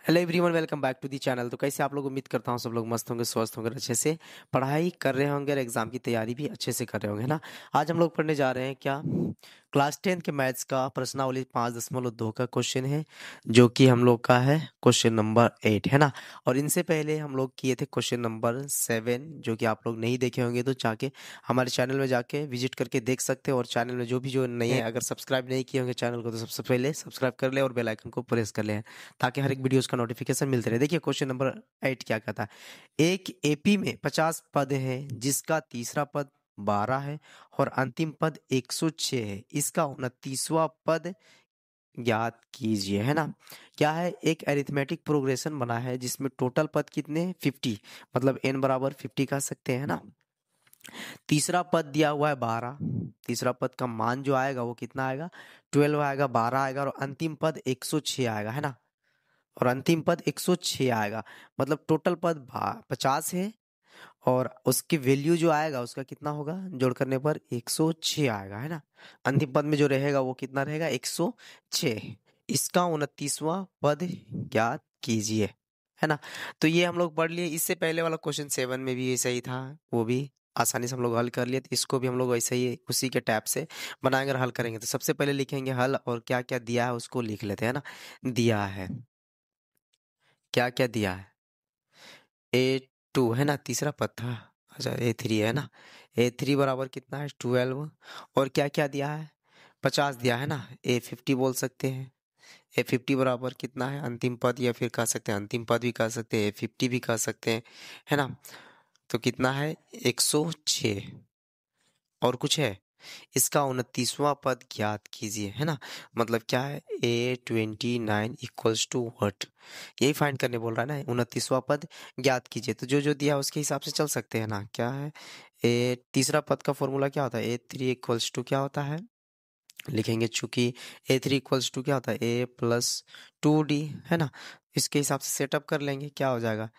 Hello everyone, welcome back to the channel. तो कैसे आप लोग, उम्मीद करता हूँ सब लोग मस्त होंगे, स्वस्थ होंगे, अच्छे से पढ़ाई कर रहे होंगे और एग्जाम की तैयारी भी अच्छे से कर रहे होंगे, है ना। आज हम लोग पढ़ने जा रहे हैं क्या, क्लास 10 के मैथ्स का प्रश्नावली 5.2 का क्वेश्चन है, जो कि हम लोग का है क्वेश्चन नंबर 8, है ना। और इनसे पहले हम लोग किए थे क्वेश्चन नंबर 7, जो कि आप लोग नहीं देखे होंगे तो जाके हमारे चैनल में जाके विजिट करके देख सकते हो। और चैनल में जो नहीं है, अगर सब्सक्राइब नहीं किए होंगे चैनल को, तो सबसे पहले सब्सक्राइब कर ले और बेल आइकन को प्रेस कर ले, ताकि हर एक वीडियोस का नोटिफिकेशन मिलते रहे। देखिए क्वेश्चन नंबर 8 क्या कहता है। एक एपी में 50 पद है, जिसका तीसरा पद 12 है और अंतिम पद 106 है। इसका 29वां पद ज्ञात कीजिए, है ना। क्या है, एक अरिथमेटिक प्रोग्रेशन बना है जिसमें टोटल पद कितने हैं, 50, मतलब n बराबर 50 कह सकते हैं ना। तीसरा पद दिया हुआ है 12, तीसरा पद का मान जो आएगा वो कितना आएगा, 12 आएगा, 12 आएगा, और अंतिम पद 106 आएगा, है ना। और अंतिम पद 106 आएगा, मतलब टोटल पद 50 है, और उसकी वैल्यू जो आएगा उसका कितना होगा, जोड़ करने पर 106 आएगा, है ना। अंतिम पद में जो रहेगा वो कितना रहेगा, 106। इसका 29वां पद ज्ञात कीजिए, है ना। तो ये हम लोग पढ़ लिए। इससे पहले वाला क्वेश्चन 7 में भी ऐसा ही था, वो भी आसानी से हम लोग हल कर लिए। तो इसको भी हम लोग वैसे ही उसी के टैब से बनाएंगे और हल करेंगे। तो सबसे पहले लिखेंगे हल, और क्या क्या दिया है उसको लिख लेते हैं ना। दिया है, क्या क्या दिया है, A2 है ना, तीसरा पद था। अच्छा A3 है ना, A3 बराबर कितना है, 12। और क्या क्या दिया है, 50 दिया है ना, A50 बोल सकते हैं। A50 बराबर कितना है, अंतिम पद, या फिर कह सकते हैं अंतिम पद भी कह सकते हैं, A50 भी कह सकते हैं, है ना। तो कितना है, 106। और कुछ है, इसका 29वां पद ज्ञात कीजिए, है ना। मतलब क्या है, A29 इक्वल्स टू वट, यही फाइंड करने बोल रहा है ना। 29वां पद ज्ञात कीजिए, तो जो जो दिया है उसके हिसाब से चल सकते हैं ना। क्या है, ए तीसरा पद का फॉर्मूला क्या होता है, A3 इक्वल्स टू क्या होता है, लिखेंगे, चूंकि A3 इक्वल्स टू क्या होता है, A+2D, है ना। इसके हिसाब से सेटअप कर लेंगे, क्या हो जाएगा,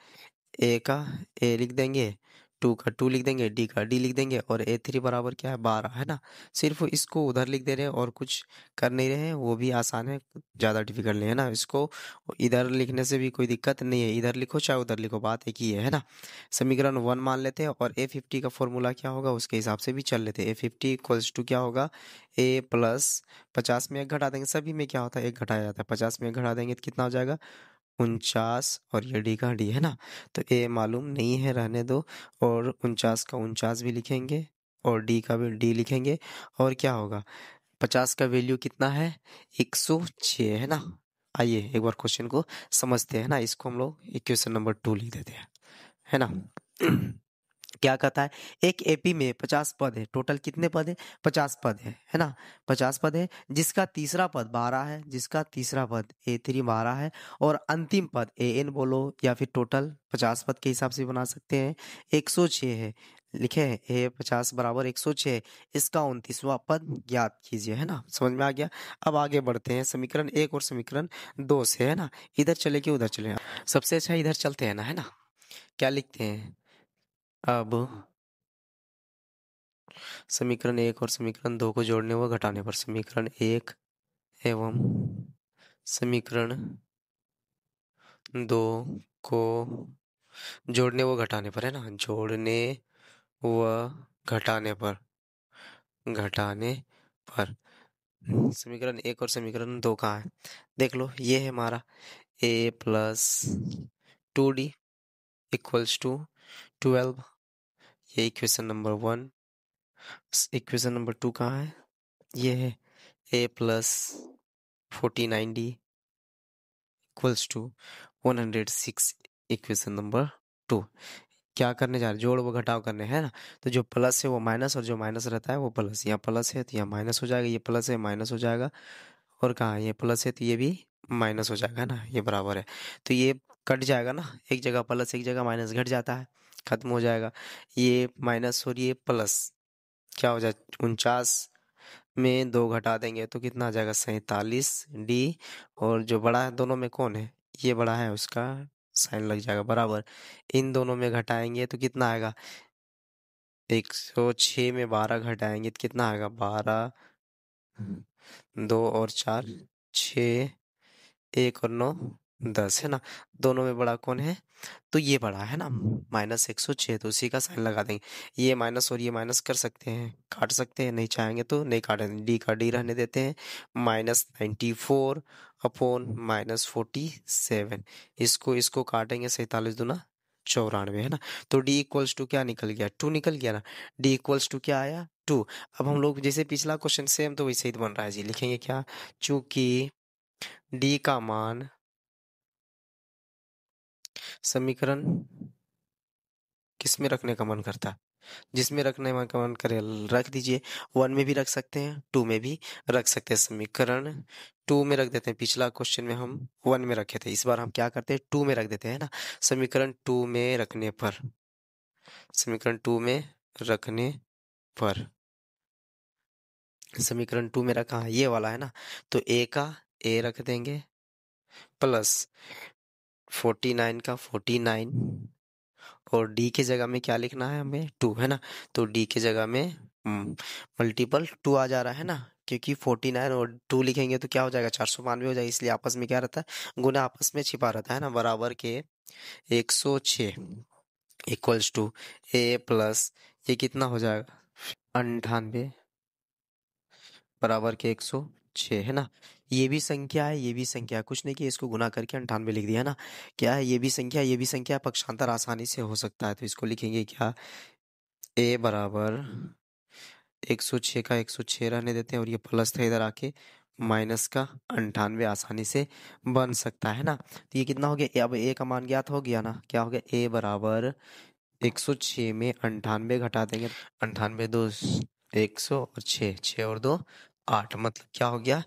ए का ए लिख देंगे, 2 का 2 लिख देंगे, डी का डी लिख देंगे, और A3 बराबर क्या है, 12, है ना। सिर्फ इसको उधर लिख दे रहे हैं और कुछ कर नहीं रहे हैं, वो भी आसान है, ज़्यादा डिफिकल्ट नहीं है ना। इसको इधर लिखने से भी कोई दिक्कत नहीं है, इधर लिखो चाहे उधर लिखो, बात एक ही है ना। समीकरण 1 मान लेते हैं, और A50 का फॉर्मूला क्या होगा उसके हिसाब से भी चल लेते हैं। A50 इक्वल्स टू क्या होगा, A+50 में एक घटा देंगे, सभी में क्या होता है एक घटाया जाता है, 50 में एक घटा देंगे तो कितना हो जाएगा, 49, और ये डी का डी, है ना। तो ए मालूम नहीं है, रहने दो। और 49 का 49 भी लिखेंगे, और डी का भी डी लिखेंगे। और क्या होगा, 50 का वैल्यू कितना है, 106, है ना। आइए एक बार क्वेश्चन को समझते हैं ना। इसको हम लोग इक्वेशन नंबर 2 लिख देते हैं, है ना। क्या कहता है, एक एपी में 50 पद है, टोटल कितने पद है, 50 पद है ना। 50 पद है, जिसका तीसरा पद 12 है, जिसका तीसरा पद A3 12 है, और अंतिम पद AN बोलो, या फिर टोटल 50 पद के हिसाब से बना सकते हैं, 106 है। लिखे हैं A50 बराबर 106, इसका 29वां पद ज्ञात कीजिए, है ना। समझ में आ गया। अब आगे बढ़ते हैं समीकरण 1 और समीकरण 2 से, है ना। इधर चले कि उधर चले, सबसे अच्छा इधर चलते हैं ना, है ना। क्या लिखते हैं, अब समीकरण 1 और समीकरण 2 को जोड़ने व घटाने पर, समीकरण 1 एवं समीकरण 2 को जोड़ने व घटाने पर, है ना, जोड़ने व घटाने पर समीकरण 1 और समीकरण 2 कहाँ है, देख लो, ये है हमारा A+2D इक्वल्स टू 12, ये इक्वेशन नंबर 1। इक्वेशन नंबर 2 कहाँ है, ये है A+49D equals to 106, equation number 2। क्या करने जा रहे हैं, जोड़ व घटाव करने हैं ना। तो जो प्लस है वो माइनस, और जो माइनस रहता है वो प्लस, यहाँ प्लस है तो यहाँ माइनस हो जाएगा, ये प्लस है माइनस हो जाएगा, और कहाँ ये प्लस है तो ये भी माइनस हो जाएगा ना, ये बराबर है। तो ये कट जाएगा ना, एक जगह प्लस एक जगह माइनस घट जाता है, खत्म हो जाएगा। ये माइनस और ये प्लस क्या हो जाए, 49 में 2 घटा देंगे तो कितना आ जाएगा, 47D। और जो बड़ा है दोनों में कौन है, ये बड़ा है, उसका साइन लग जाएगा बराबर। इन दोनों में घटाएंगे तो कितना आएगा, 106 में 12 घटाएंगे तो कितना आएगा, 12, 2 और 4 6, 1 और 9 10 है ना, दोनों में बड़ा कौन है, तो ये बड़ा है ना, -106, तो उसी का साइन लगा देंगे। ये माइनस और ये माइनस कर सकते हैं, काट सकते हैं, नहीं चाहेंगे तो नहीं काटेंगे, डी का डी रहने देते हैं, -94 अपॉन -47, इसको इसको काटेंगे, 47 दूना 94 है ना, तो डी इक्वल्स टू क्या निकल गया, 2 निकल गया ना, डी इक्वल्स टू क्या आया, 2। अब हम लोग जैसे पिछला क्वेश्चन सेम तो वैसे ही बन रहा है जी, लिखेंगे क्या, चूंकि डी का मान समीकरण किस में रखने का मन करता है, जिसमें रखने का मन करे रख दीजिए, 1 में भी रख सकते हैं, 2 में भी रख सकते हैं, समीकरण 2 में रख देते हैं, पिछला क्वेश्चन में हम 1 में रखे थे, इस बार हम क्या करते हैं 2 में रख देते हैं ना, समीकरण 2 में रखने पर, समीकरण 2 में रखने पर, समीकरण 2 में रखा है ये वाला है ना, तो ए का ए रख देंगे, प्लस 49 का 49, और डी की जगह में क्या लिखना है हमें, 2 है ना, तो डी की जगह में मल्टीपल 2 आ जा रहा है ना, क्योंकि 49 और 2 लिखेंगे तो क्या हो जाएगा, 492 हो जाएगा, इसलिए आपस में क्या रहता है, गुना आपस में छिपा रहता है ना, बराबर के 106 इक्वल्स टू ए प्लस ये कितना हो जाएगा 98 बराबर के 106 है ना, ये भी संख्या है, ये भी संख्या है, कुछ नहीं कि इसको गुना करके 98 लिख दिया ना, क्या है, ये भी संख्या, ये भी संख्या, पक्षांतर आसानी से हो सकता है, तो इसको लिखेंगे क्या, ए बराबर 106 का 106 रहने देते हैं, और ये प्लस था इधर आके माइनस का 98 आसानी से बन सकता है ना, तो ये कितना हो गया, अब ए का मान ज्ञात हो गया ना, क्या हो गया, ए बराबर 106 में 98 घटा देंगे, 98 दो 100 और 6, 6 और 2 8, मतलब क्या हो गया,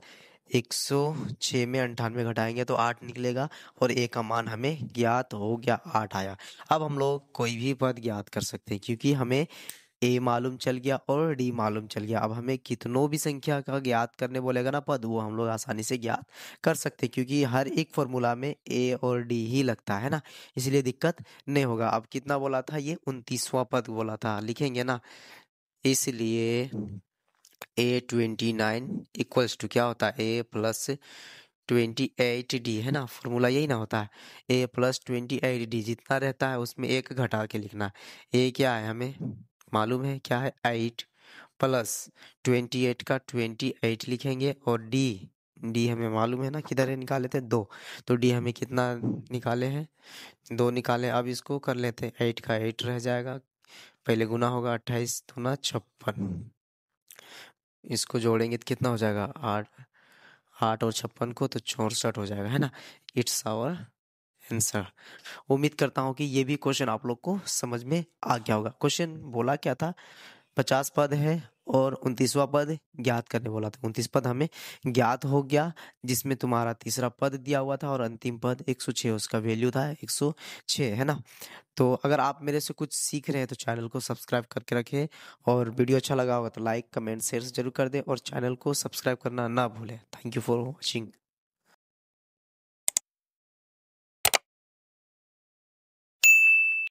106 में 98 घटाएंगे तो 8 निकलेगा, और ए का मान हमें ज्ञात हो गया, 8 आया। अब हम लोग कोई भी पद ज्ञात कर सकते हैं, क्योंकि हमें ए मालूम चल गया और डी मालूम चल गया, अब हमें कितनों भी संख्या का ज्ञात करने बोलेगा ना पद, वो हम लोग आसानी से ज्ञात कर सकते हैं, क्योंकि हर एक फॉर्मूला में ए और डी ही लगता है ना, इसलिए दिक्कत नहीं होगा। अब कितना बोला था, ये 29वां पद बोला था, लिखेंगे ना, इसलिए A29 इक्वल्स टू क्या होता है, ए प्लस 28D है ना, फॉर्मूला यही ना होता है, ए प्लस 28D, जितना रहता है उसमें एक घटा के लिखना, ए क्या है हमें मालूम है, क्या है 8, प्लस 28 का 28 लिखेंगे, और डी, डी हमें मालूम है ना, किधर है निकाले थे 2, तो डी हमें कितना निकाले हैं 2 निकाले, अब इसको कर लेते हैं, 8 का 8 रह जाएगा, पहले गुना होगा 28 दूना 56, इसको जोड़ेंगे तो कितना हो जाएगा 8, 8 और 56 को तो 64 हो जाएगा है ना, इट्स आवर आंसर। उम्मीद करता हूँ कि ये भी क्वेश्चन आप लोग को समझ में आ गया होगा। क्वेश्चन बोला क्या था, 50 पद है और 29वां पद ज्ञात करने बोला था, 29 पद हमें ज्ञात हो गया, जिसमें तुम्हारा तीसरा पद दिया हुआ था और अंतिम पद 106, उसका वैल्यू था 106 है ना। तो अगर आप मेरे से कुछ सीख रहे हैं तो चैनल को सब्सक्राइब करके रखें, और वीडियो अच्छा लगा होगा तो लाइक कमेंट शेयर जरूर कर दें, और चैनल को सब्सक्राइब करना ना भूलें। Thank you for watching.